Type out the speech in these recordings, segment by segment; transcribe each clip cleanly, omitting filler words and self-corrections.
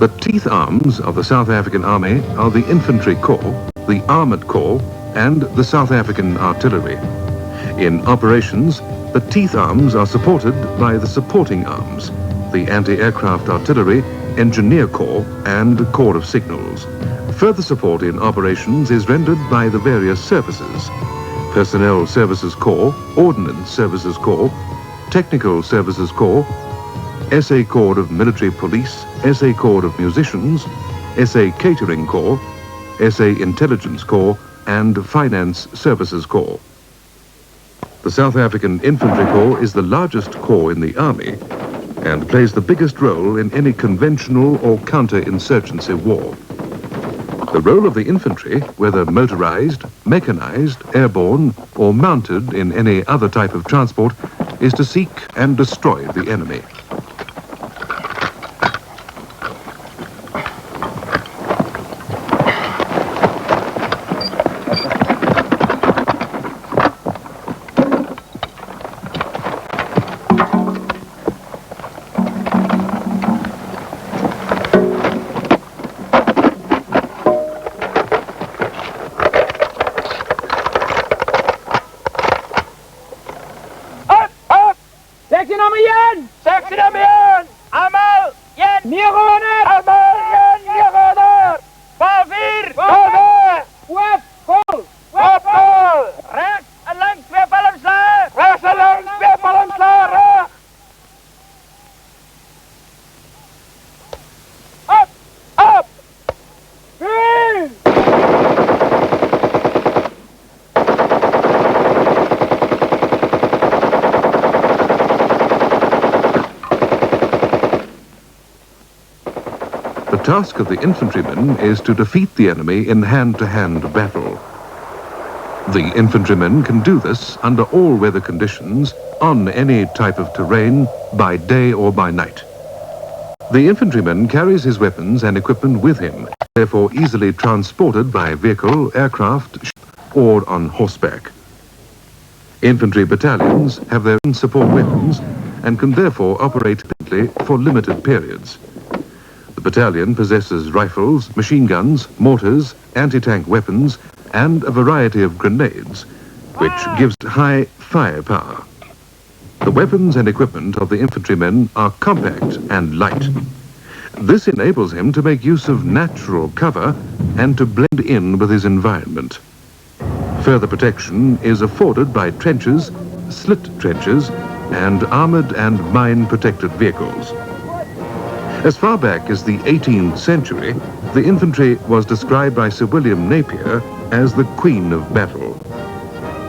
The teeth arms of the South African Army are the Infantry Corps, the Armoured Corps, and the South African Artillery. In operations, the teeth arms are supported by the supporting arms, the Anti-Aircraft Artillery, Engineer Corps, and Corps of Signals. Further support in operations is rendered by the various services: Personnel Services Corps, Ordnance Services Corps, Technical Services Corps, SA Corps of Military Police, SA Corps of Musicians, SA Catering Corps, SA Intelligence Corps, and Finance Services Corps. The South African Infantry Corps is the largest corps in the Army and plays the biggest role in any conventional or counter-insurgency war. The role of the infantry, whether motorized, mechanized, airborne, or mounted in any other type of transport, is to seek and destroy the enemy. The task of the infantrymen is to defeat the enemy in hand-to-hand battle. The infantrymen can do this under all weather conditions, on any type of terrain, by day or by night. The infantryman carries his weapons and equipment with him, therefore easily transported by vehicle, aircraft, or on horseback. Infantry battalions have their own support weapons and can therefore operate for limited periods. The battalion possesses rifles, machine guns, mortars, anti-tank weapons, and a variety of grenades, which gives high firepower. The weapons and equipment of the infantrymen are compact and light. This enables him to make use of natural cover and to blend in with his environment. Further protection is afforded by trenches, slit trenches, and armored and mine-protected vehicles. As far back as the 18th century, the infantry was described by Sir William Napier as the queen of battle.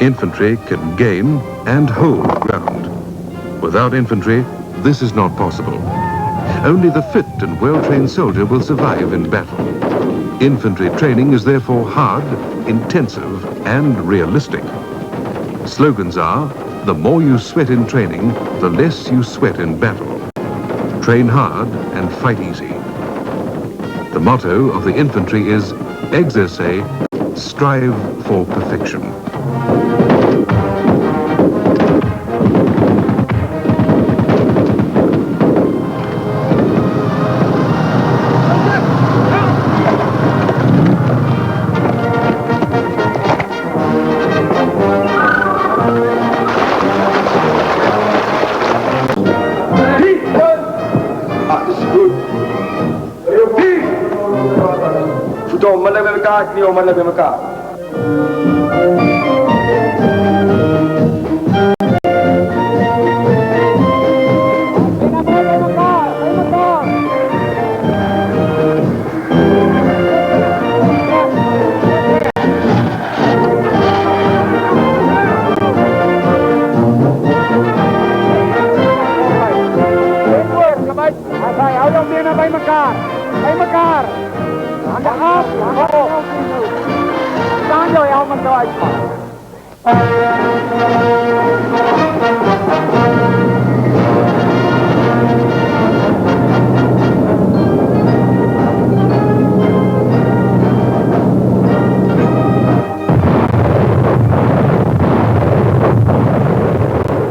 Infantry can gain and hold ground. Without infantry, this is not possible. Only the fit and well-trained soldier will survive in battle. Infantry training is therefore hard, intensive, and realistic. Slogans are, the more you sweat in training, the less you sweat in battle. Train hard and fight easy. The motto of the infantry is, exercer, strive for perfection.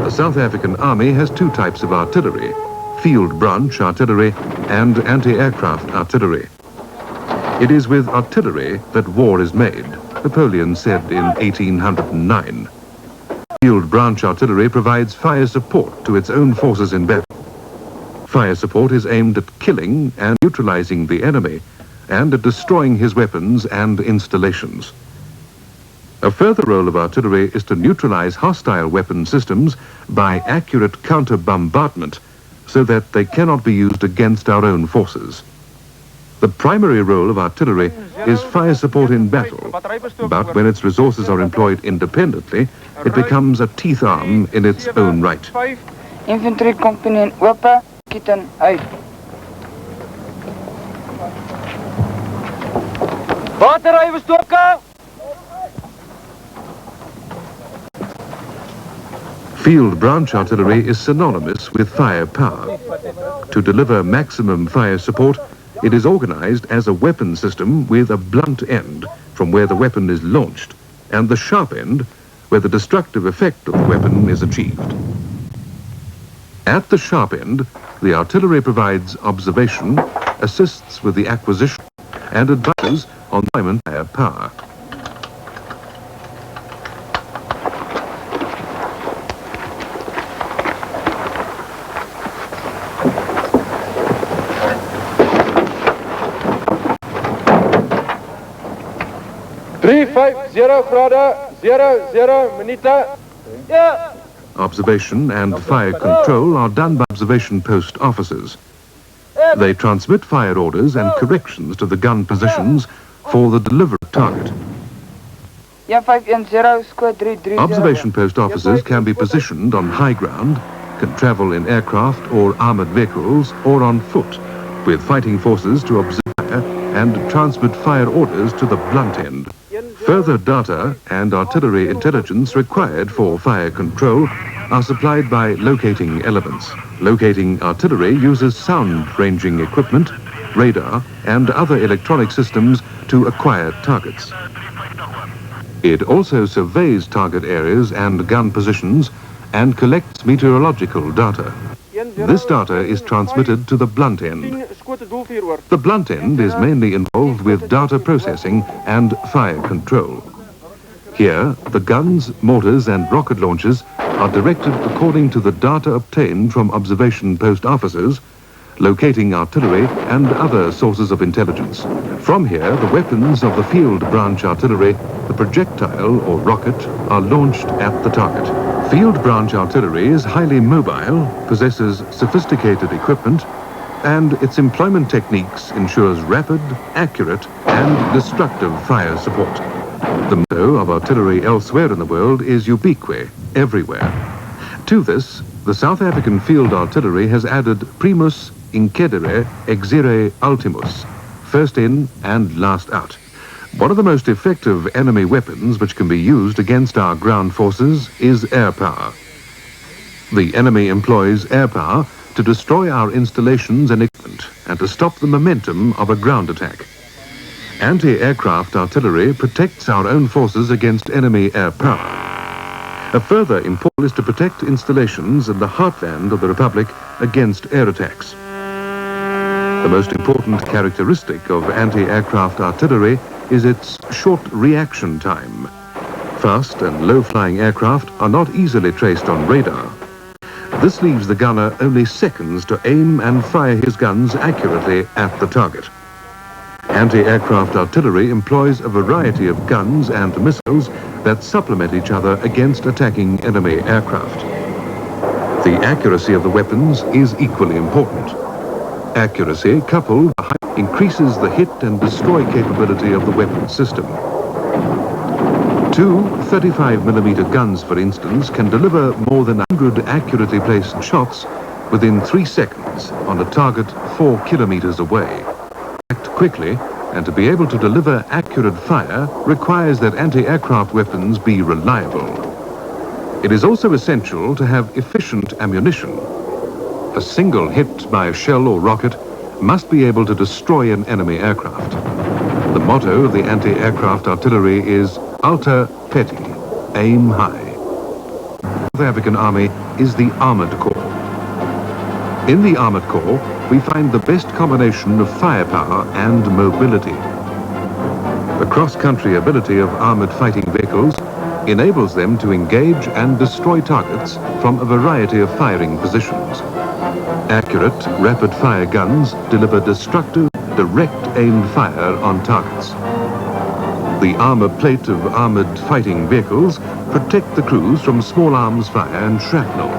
The South African Army has two types of artillery, field branch artillery and anti-aircraft artillery. It is with artillery that war is made, Napoleon said in 1809. Field branch artillery provides fire support to its own forces in battle. Fire support is aimed at killing and neutralizing the enemy and at destroying his weapons and installations. A further role of artillery is to neutralize hostile weapon systems by accurate counter-bombardment so that they cannot be used against our own forces. The primary role of artillery is fire support in battle, but when its resources are employed independently, it becomes a teeth arm in its own right. Infantry component open, kitten uit. Water stoppen! Field branch artillery is synonymous with firepower. To deliver maximum fire support, it is organized as a weapon system with a blunt end from where the weapon is launched and the sharp end where the destructive effect of the weapon is achieved. At the sharp end, the artillery provides observation, assists with the acquisition, and advises on deployment firepower. Observation and fire control are done by observation post officers. They transmit fire orders and corrections to the gun positions for the delivered target. Observation post officers can be positioned on high ground, can travel in aircraft or armored vehicles, or on foot, with fighting forces to observe fire and transmit fire orders to the blunt end. Further data and artillery intelligence required for fire control are supplied by locating elements. Locating artillery uses sound ranging equipment, radar, and other electronic systems to acquire targets. It also surveys target areas and gun positions and collects meteorological data. This data is transmitted to the blunt end. The blunt end is mainly involved with data processing and fire control. Here, the guns, mortars, and rocket launchers are directed according to the data obtained from observation post officers, locating artillery, and other sources of intelligence. From here, the weapons of the field branch artillery, the projectile or rocket, are launched at the target. Field branch artillery is highly mobile, possesses sophisticated equipment, and its employment techniques ensures rapid, accurate, and destructive fire support. The motto of artillery elsewhere in the world is ubique, everywhere. To this, the South African field artillery has added primus incedere exire ultimus, first in and last out. One of the most effective enemy weapons which can be used against our ground forces is air power. The enemy employs air power to destroy our installations and equipment and to stop the momentum of a ground attack. Anti-aircraft artillery protects our own forces against enemy air power. A further important is to protect installations in the heartland of the Republic against air attacks. The most important characteristic of anti-aircraft artillery is its short reaction time. Fast and low-flying aircraft are not easily traced on radar. This leaves the gunner only seconds to aim and fire his guns accurately at the target. Anti-aircraft artillery employs a variety of guns and missiles that supplement each other against attacking enemy aircraft. The accuracy of the weapons is equally important. Accuracy coupled with height increases the hit and destroy capability of the weapon system. Two 35mm guns, for instance, can deliver more than 100 accurately placed shots within 3 seconds on a target 4 kilometers away. Act quickly, and to be able to deliver accurate fire requires that anti-aircraft weapons be reliable. It is also essential to have efficient ammunition. A single hit by a shell or rocket must be able to destroy an enemy aircraft. The motto of the anti-aircraft artillery is Alta Petty, aim high. The South African Army is the Armored Corps. In the Armored Corps, we find the best combination of firepower and mobility. The cross-country ability of armored fighting vehicles enables them to engage and destroy targets from a variety of firing positions. Accurate, rapid-fire guns deliver destructive, direct-aimed fire on targets. The armor plate of armored fighting vehicles protect the crews from small arms fire and shrapnel.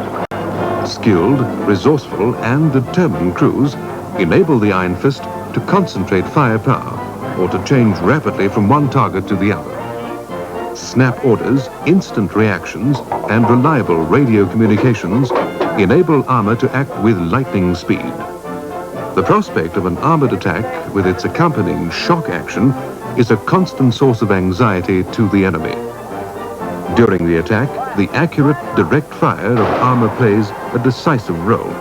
Skilled, resourceful, and determined crews enable the Iron Fist to concentrate firepower or to change rapidly from one target to the other. Snap orders, instant reactions, and reliable radio communications enable armor to act with lightning speed. The prospect of an armored attack with its accompanying shock action is a constant source of anxiety to the enemy. During the attack, the accurate, direct fire of armor plays a decisive role.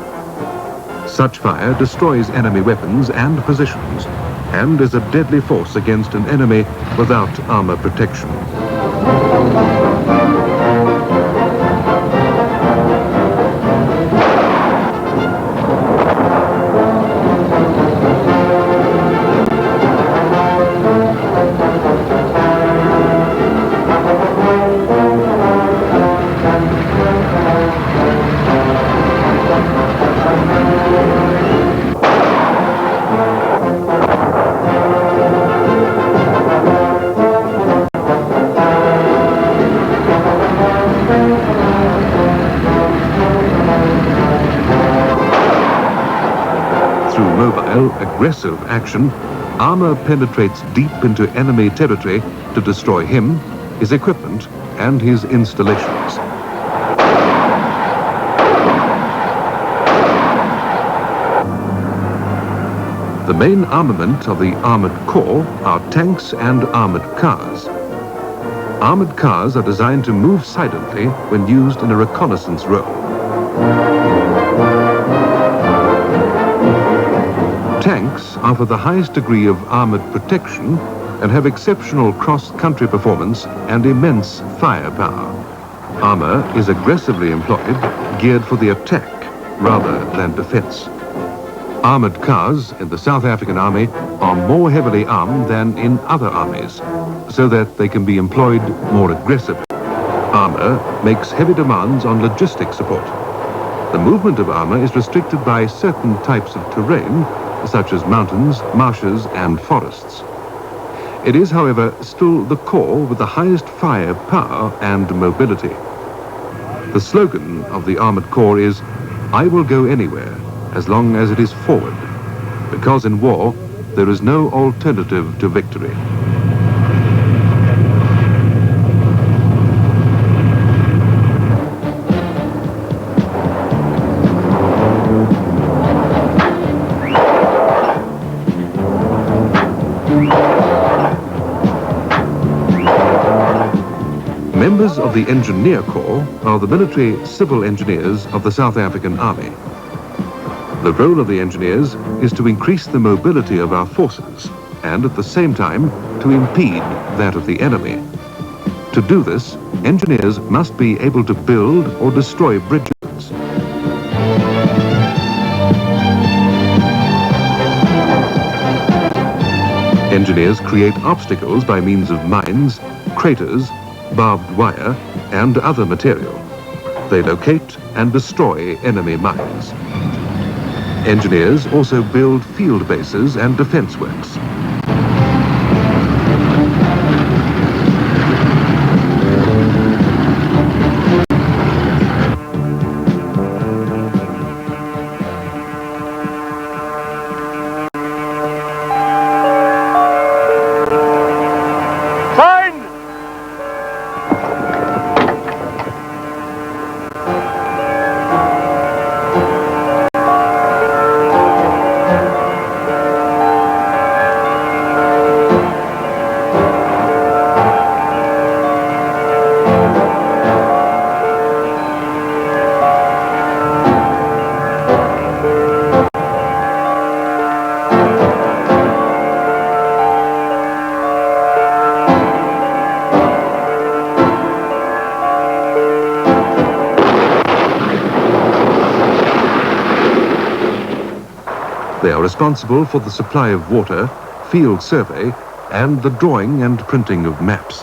Such fire destroys enemy weapons and positions, and is a deadly force against an enemy without armor protection. Aggressive action, armor penetrates deep into enemy territory to destroy him, his equipment, and his installations. The main armament of the Armored Corps are tanks and armored cars. Armored cars are designed to move silently when used in a reconnaissance role. Tanks offer the highest degree of armored protection and have exceptional cross-country performance and immense firepower. Armor is aggressively employed, geared for the attack rather than defense. Armored cars in the South African Army are more heavily armed than in other armies, so that they can be employed more aggressively. Armor makes heavy demands on logistic support. The movement of armor is restricted by certain types of terrain, such as mountains, marshes, and forests. It is, however, still the Corps with the highest firepower and mobility. The slogan of the Armored Corps is, "I will go anywhere, as long as it is forward," because in war, there is no alternative to victory. Members of the Engineer Corps are the military civil engineers of the South African Army. The role of the engineers is to increase the mobility of our forces and at the same time to impede that of the enemy. To do this, engineers must be able to build or destroy bridges. Engineers create obstacles by means of mines, craters, barbed wire, and other material. They locate and destroy enemy mines. Engineers also build field bases and defense works. They are responsible for the supply of water, field survey, and the drawing and printing of maps.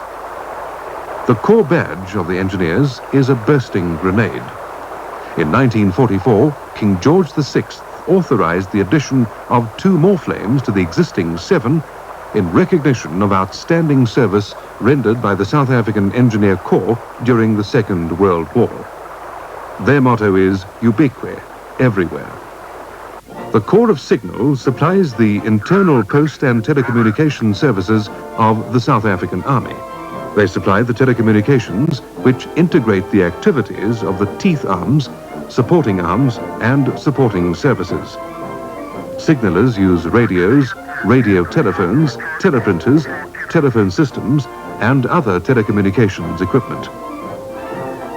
The core badge of the engineers is a bursting grenade. In 1944, King George VI authorized the addition of 2 more flames to the existing 7 in recognition of outstanding service rendered by the South African Engineer Corps during the Second World War. Their motto is ubique, everywhere. The Corps of Signals supplies the internal post and telecommunication services of the South African Army. They supply the telecommunications which integrate the activities of the teeth arms, supporting arms, and supporting services. Signalers use radios, radio telephones, teleprinters, telephone systems, and other telecommunications equipment.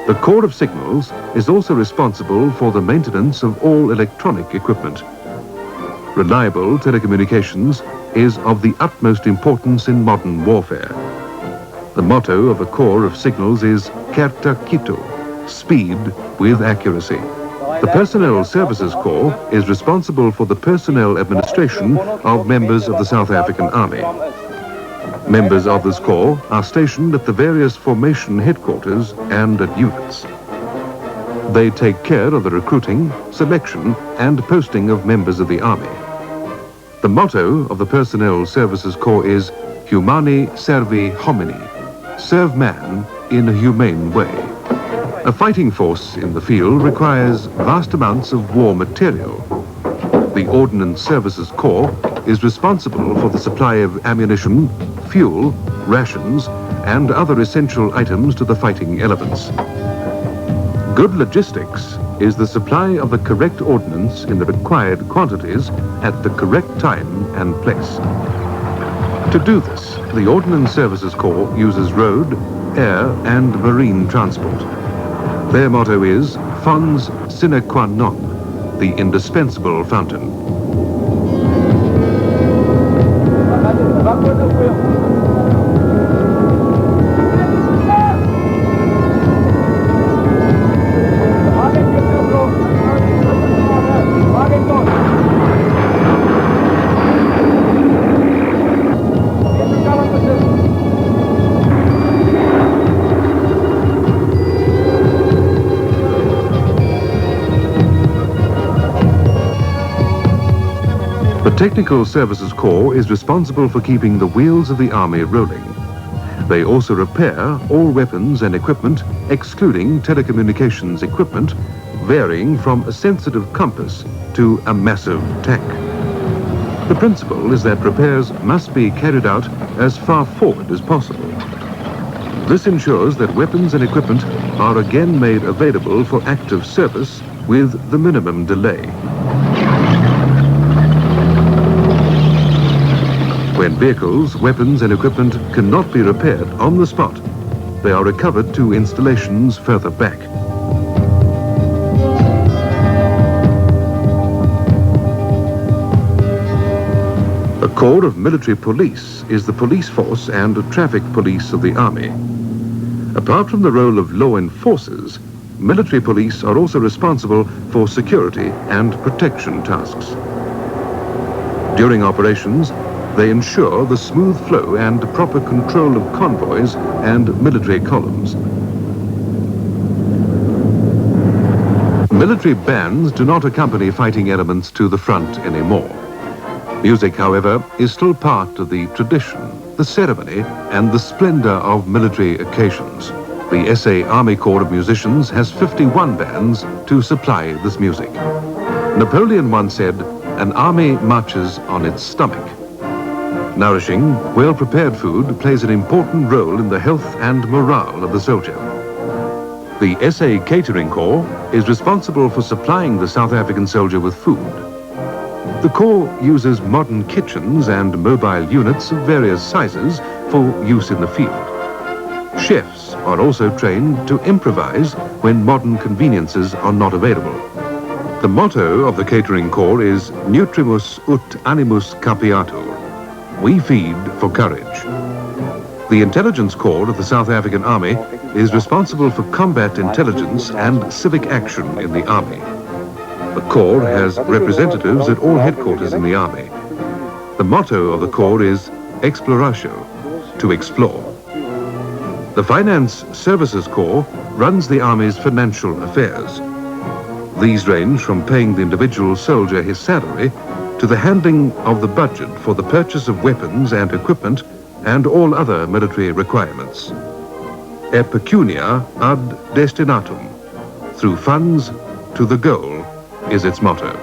The Corps of Signals is also responsible for the maintenance of all electronic equipment. Reliable telecommunications is of the utmost importance in modern warfare. The motto of the Corps of Signals is Kerta Kito, speed with accuracy. The Personnel Services Corps is responsible for the personnel administration of members of the South African Army. Members of this corps are stationed at the various formation headquarters and at units. They take care of the recruiting, selection, and posting of members of the Army. The motto of the Personnel Services Corps is Humani Servi Homini, serve man in a humane way. A fighting force in the field requires vast amounts of war material. The Ordnance Services Corps is responsible for the supply of ammunition, fuel, rations, and other essential items to the fighting elements. Good logistics is the supply of the correct ordnance in the required quantities at the correct time and place. To do this, the Ordnance Services Corps uses road, air, and marine transport. Their motto is Fons sine qua non, the indispensable fountain. The Technical Services Corps is responsible for keeping the wheels of the Army rolling. They also repair all weapons and equipment, excluding telecommunications equipment, varying from a sensitive compass to a massive tank. The principle is that repairs must be carried out as far forward as possible. This ensures that weapons and equipment are again made available for active service with the minimum delay. When vehicles, weapons and equipment cannot be repaired on the spot, they are recovered to installations further back. A corps of military police is the police force and traffic police of the army. Apart from the role of law enforcers, military police are also responsible for security and protection tasks. During operations, they ensure the smooth flow and proper control of convoys and military columns. Military bands do not accompany fighting elements to the front anymore. Music, however, is still part of the tradition, the ceremony, and the splendor of military occasions. The SA Army Corps of Musicians has 51 bands to supply this music. Napoleon once said, "An army marches on its stomach." Nourishing, well-prepared food plays an important role in the health and morale of the soldier. The SA Catering Corps is responsible for supplying the South African soldier with food. The Corps uses modern kitchens and mobile units of various sizes for use in the field. Chefs are also trained to improvise when modern conveniences are not available. The motto of the Catering Corps is Nutrimus ut animus capiatur. We feed for courage. The Intelligence Corps of the South African Army is responsible for combat intelligence and civic action in the Army. The Corps has representatives at all headquarters in the Army. The motto of the Corps is Exploratio, to explore. The Finance Services Corps runs the Army's financial affairs. These range from paying the individual soldier his salary to the handling of the budget for the purchase of weapons and equipment and all other military requirements. E pecunia ad destinatum, through funds to the goal, is its motto.